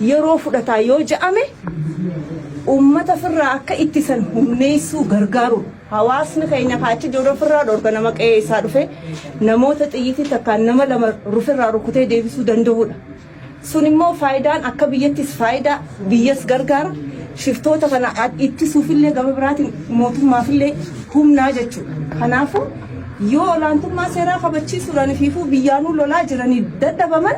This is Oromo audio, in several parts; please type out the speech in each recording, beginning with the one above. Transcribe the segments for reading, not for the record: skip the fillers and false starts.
yeroo fudhataa yoo ja'ame ummata firraa akka ittisan humneessuu gargaaru hawaasni keenya kaachi jiruu firraa dhorga nama qe'ee isaa dhufe namoota xiyyitii takkaan nama lama rufirraa rukutee deebisuu danda'udha. Sun immoo faayidaan akka biyyattis faayidaa biyyas gargaara shiftoota kana ittisuufillee gama biraatiin mootummaafillee humnaa jechuudha. Kanaafuu yoo olaantummaa seeraa kabachiisuudhaan fiifuu biyyaanuu lolaa jiranii dadhabaman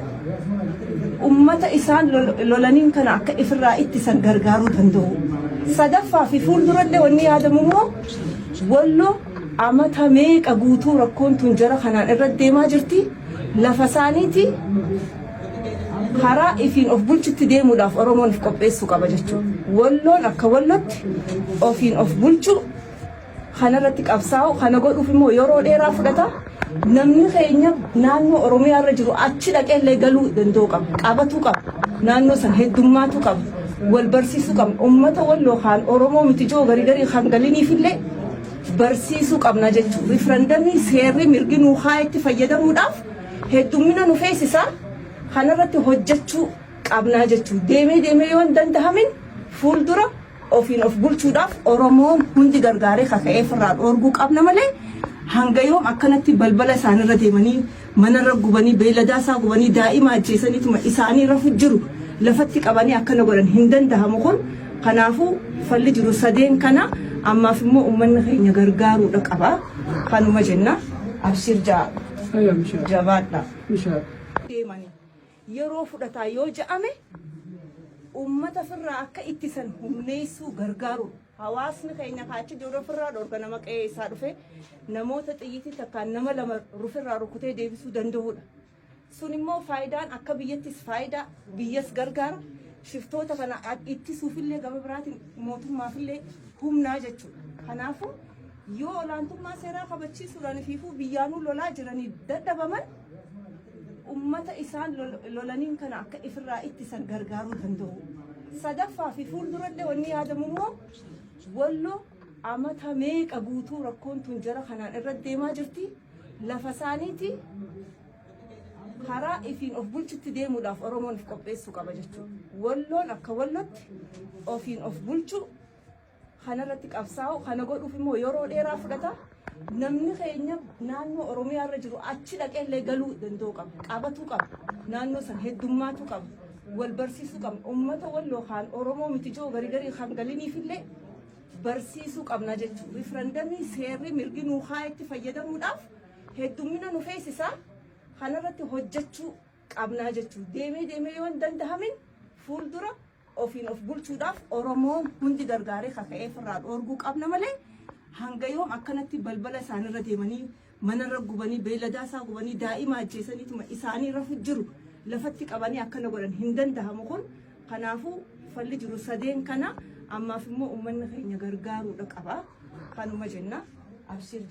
ummata isaan lolaniin kana akka ifirraa ittisan gargaaruu danda'u. Sadaffaa fi fuuldurallee wanni yaadamu immoo Walloo amata meeqa guutuu rakkoon tun jara kanaan irra deemaa jirti. Lafa isaaniiti karaa ifiin of bulchutti deemuudhaaf Oromoon of qopheessuu qaba jechuudha. Walloon akka Wallootti ofiin of bulchuu kanarratti qabsaa'u kana godhuuf immoo yeroo dheeraa fudhata. Namni keenya naannoo Oromiyaa irra jiru achi dhaqeellee galuu danda'u qaba. Qabatuu qaba. Naannoo san heddummaatu qaba. Wal barsiisuu qaba. Uummata Walloo kaan Oromoo miti joo garii kan galiniifillee barsiisuu qabna jechuudha. Riferendamii seerri mirgi nuu haa itti fayyadamuudhaaf heddummina nu feesisaa kanarratti hojjechuu qabna jechuudha. Deemee yoo hin danda'amin fuuldura ofiin of bulchuudhaaf Oromoon hundi gargaaree kaka'ee firraa dhoorguu qabna malee hanga yoom akkanatti balbala isaanirra deemanii manarra gubanii beeladaa isaa gubanii daa'ima ajjeesaniituma isaanii rafu jiru lafatti qabanii akkana godhan hin danda'amu kun. Kanaafuu falli jiru sadeen kana ammaaf immoo uummanni keenya gargaaruudha qaba. Kanuma jenna abshir jabaadha. Yeroo fudhataa yoo ja'ame ummata firraa akka ittisan humneessuu gargaaru hawaasni keenya kaachi jiruu firraa dhorga nama qe'ee isaa dhufe namoota xiyyitii takkaan nama lama rufirraa rukutee deebisuu danda'udha. Sun immoo faayidaan akka biyyattis faayidaa biyyas gargaara shiftoota kana ittisuufillee gama biraatiin mootummaafillee humnaa jechuudha. Kanaafuu yoo olaantummaa seeraa kabachiisuudhaan fiifuu biyyaanuu lolaa jiranii dadhabaman ummata isaan lolaniin kana akka ifirraa ittisan gargaaruu danda'u. Sadaffaa fi fuuldurallee wanni yaadamu immoo Walloo amata meeqa guutuu rakkoon tun jara kanaan irra deemaa jirti. Lafa isaaniiti karaa ifiin of bulchutti deemuudhaaf Oromoon of qopheessuu qaba jechuudha. Walloon akka Wallootti ofiin of bulchuu kanarratti qabsaa'u kana godhuuf immoo yeroo dheeraa fudhata. Namni keenya naannoo Oromiyaa irra jiru achi dhaqeellee galuu danda'u qaba. Qabatuu qaba. Naannoo san heddummaatu qaba. Wal barsiisuu qaba. Uummata Walloo kaan Oromoo miti joo garii kan galiniifillee barsiisuu qabna jechuudha. Riferendamii seerri mirgi nuu haa itti fayyadamuudhaaf heddummina nu feesisaa kanarratti hojjechuu qabna jechuudha. Deemee yoo hin danda'amin fuuldura ofiin of bulchuudhaaf Oromoon hundi gargaaree kaka'ee firraa dhoorguu qabna malee hanga yoom akkanatti balbala isaanirra deemanii manarra gubanii beeladaa isaa gubanii daa'ima ajjeesaniituma isaanii rafu jiru lafatti qabanii akkana godhan hin danda'amu kun. Kanaafuu falli jiru sadeen kana ammaaf immoo uummanni keenya gargaaruudha qaba. Kanuma jenna abshir